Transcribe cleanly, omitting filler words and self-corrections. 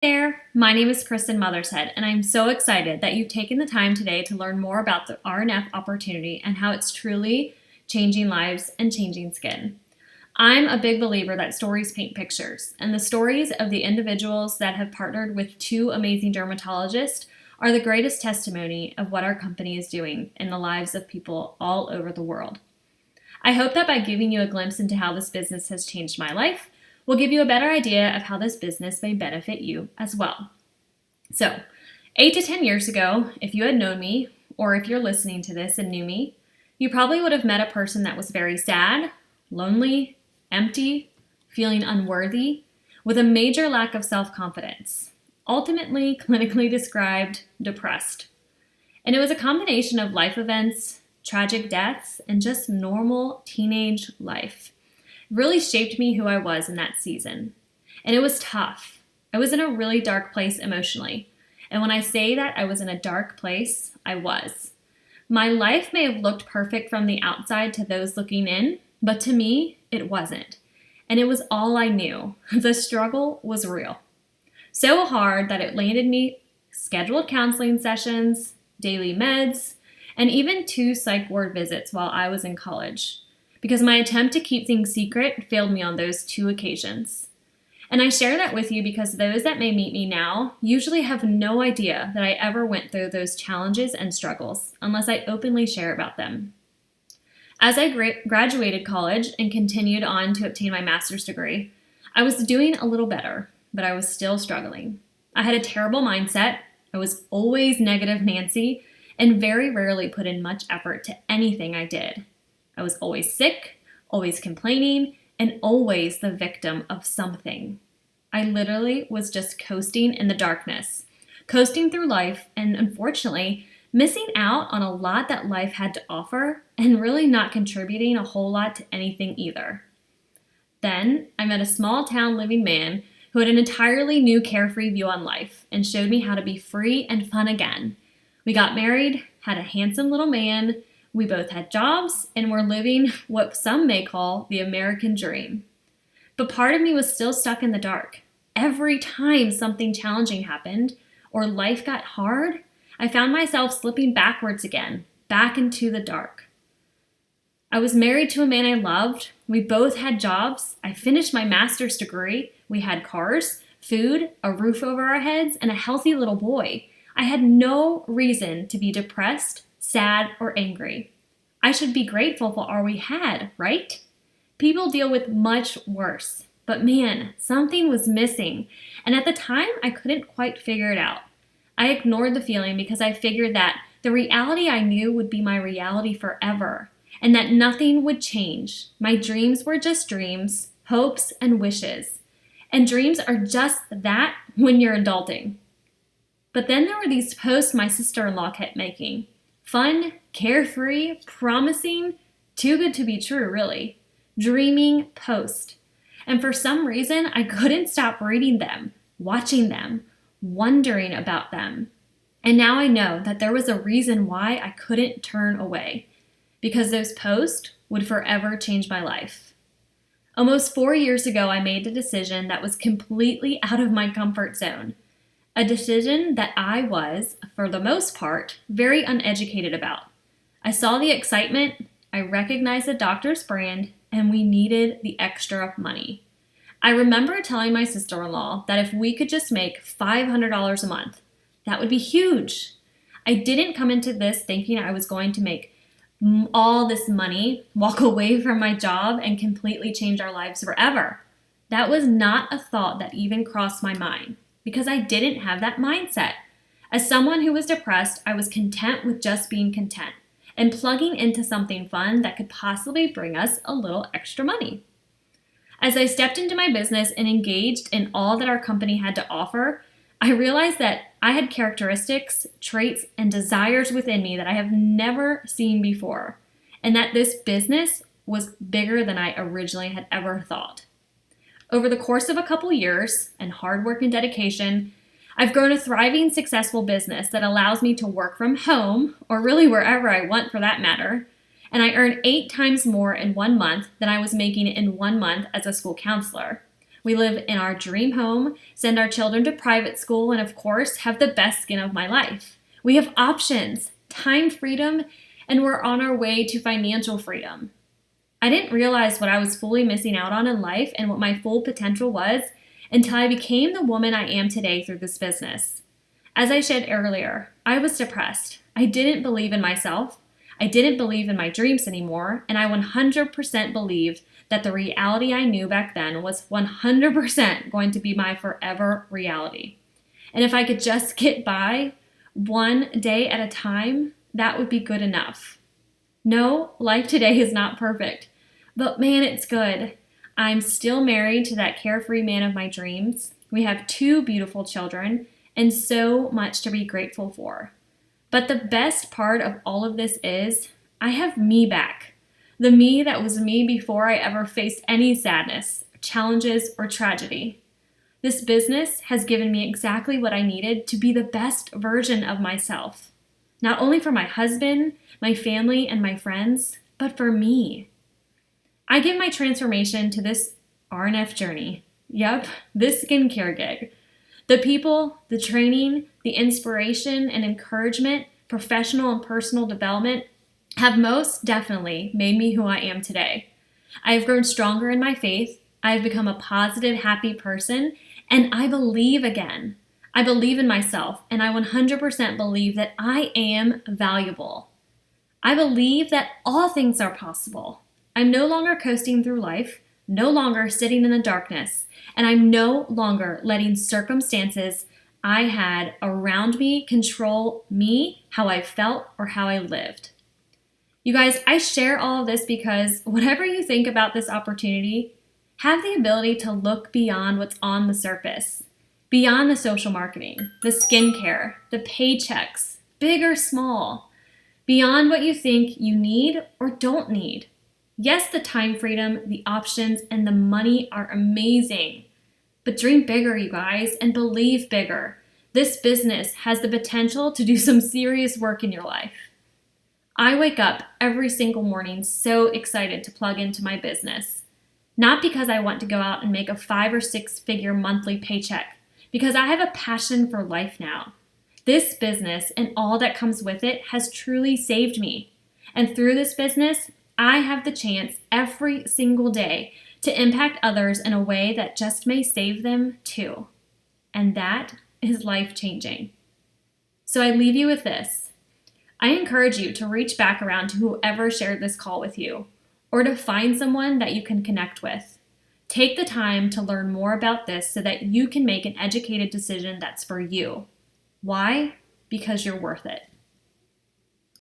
There, my name is Kristen Mothershead, and I'm so excited that you've taken the time today to learn more about the RNF opportunity and how it's truly changing lives and changing skin. I'm a big believer that stories paint pictures, and the stories of the individuals that have partnered with two amazing dermatologists are the greatest testimony of what our company is doing in the lives of people all over the world. I hope that by giving you a glimpse into how this business has changed my life, will give you a better idea of how this business may benefit you as well. So, 8 to 10 years ago, if you had known me, or if you're listening to this and knew me, you probably would have met a person that was very sad, lonely, empty, feeling unworthy, with a major lack of self-confidence, ultimately clinically described depressed. And it was a combination of life events, tragic deaths, and just normal teenage life. Really shaped me who I was in that season. And it was tough. I was in a really dark place emotionally. And when I say that I was in a dark place, I was. My life may have looked perfect from the outside to those looking in, but to me, it wasn't. And it was all I knew. The struggle was real. So hard that it landed me scheduled counseling sessions, daily meds, and even 2 psych ward visits while I was in college, because my attempt to keep things secret failed me on those 2 occasions. And I share that with you because those that may meet me now usually have no idea that I ever went through those challenges and struggles unless I openly share about them. As I graduated college and continued on to obtain my master's degree, I was doing a little better, but I was still struggling. I had a terrible mindset. I was always negative Nancy and very rarely put in much effort to anything I did. I was always sick, always complaining, and always the victim of something. I literally was just coasting in the darkness, coasting through life, and unfortunately, missing out on a lot that life had to offer and really not contributing a whole lot to anything either. Then, I met a small town living man who had an entirely new carefree view on life and showed me how to be free and fun again. We got married, had a handsome little man. We both had jobs and were living what some may call the American dream. But part of me was still stuck in the dark. Every time something challenging happened or life got hard, I found myself slipping backwards again, back into the dark. I was married to a man I loved. We both had jobs. I finished my master's degree. We had cars, food, a roof over our heads, and a healthy little boy. I had no reason to be depressed, sad, or angry. I should be grateful for all we had, right? People deal with much worse. But man, something was missing. And at the time, I couldn't quite figure it out. I ignored the feeling because I figured that the reality I knew would be my reality forever, and that nothing would change. My dreams were just dreams, hopes, and wishes. And dreams are just that when you're adulting. But then there were these posts my sister-in-law kept making. Fun, carefree, promising, too good to be true, really. Dreaming post. And for some reason, I couldn't stop reading them, watching them, wondering about them. And now I know that there was a reason why I couldn't turn away, because those posts would forever change my life. Almost 4 years ago, I made a decision that was completely out of my comfort zone. A decision that I was, for the most part, very uneducated about. I saw the excitement, I recognized the doctor's brand, and we needed the extra money. I remember telling my sister-in-law that if we could just make $500 a month, that would be huge. I didn't come into this thinking I was going to make all this money, walk away from my job, and completely change our lives forever. That was not a thought that even crossed my mind, because I didn't have that mindset. As someone who was depressed, I was content with just being content and plugging into something fun that could possibly bring us a little extra money. As I stepped into my business and engaged in all that our company had to offer, I realized that I had characteristics, traits, and desires within me that I have never seen before, and that this business was bigger than I originally had ever thought. Over the course of a couple years and hard work and dedication, I've grown a thriving, successful business that allows me to work from home, or really wherever I want for that matter, and I earn 8 times more in 1 month than I was making in 1 month as a school counselor, We live in our dream home, send our children to private school, and of course, have the best skin of my life. We have options, time freedom, and we're on our way to financial freedom. I didn't realize what I was fully missing out on in life and what my full potential was until I became the woman I am today through this business. As I shared earlier, I was depressed. I didn't believe in myself. I didn't believe in my dreams anymore, and I 100% believed that the reality I knew back then was 100% going to be my forever reality. And if I could just get by one day at a time, that would be good enough. No, life today is not perfect, but man, it's good. I'm still married to that carefree man of my dreams. We have 2 beautiful children and so much to be grateful for. But the best part of all of this is I have me back. The me that was me before I ever faced any sadness, challenges, or tragedy. This business has given me exactly what I needed to be the best version of myself. Not only for my husband, my family, and my friends, but for me. I give my transformation to this RNF journey. Yep, this skincare gig. The people, the training, the inspiration and encouragement, professional and personal development have most definitely made me who I am today. I have grown stronger in my faith. I have become a positive, happy person, and I believe again. I believe in myself, and I 100% believe that I am valuable. I believe that all things are possible. I'm no longer coasting through life, no longer sitting in the darkness, and I'm no longer letting circumstances I had around me control me, how I felt, or how I lived. You guys, I share all of this because whatever you think about this opportunity, have the ability to look beyond what's on the surface, beyond the social marketing, the skincare, the paychecks, big or small, beyond what you think you need or don't need. Yes, the time freedom, the options, and the money are amazing, but dream bigger, you guys, and believe bigger. This business has the potential to do some serious work in your life. I wake up every single morning so excited to plug into my business. Not because I want to go out and make a 5 or 6 figure monthly paycheck, because I have a passion for life now. This business and all that comes with it has truly saved me. And through this business, I have the chance every single day to impact others in a way that just may save them too. And that is life-changing. So I leave you with this. I encourage you to reach back around to whoever shared this call with you, or to find someone that you can connect with. Take the time to learn more about this so that you can make an educated decision that's for you. Why? Because you're worth it.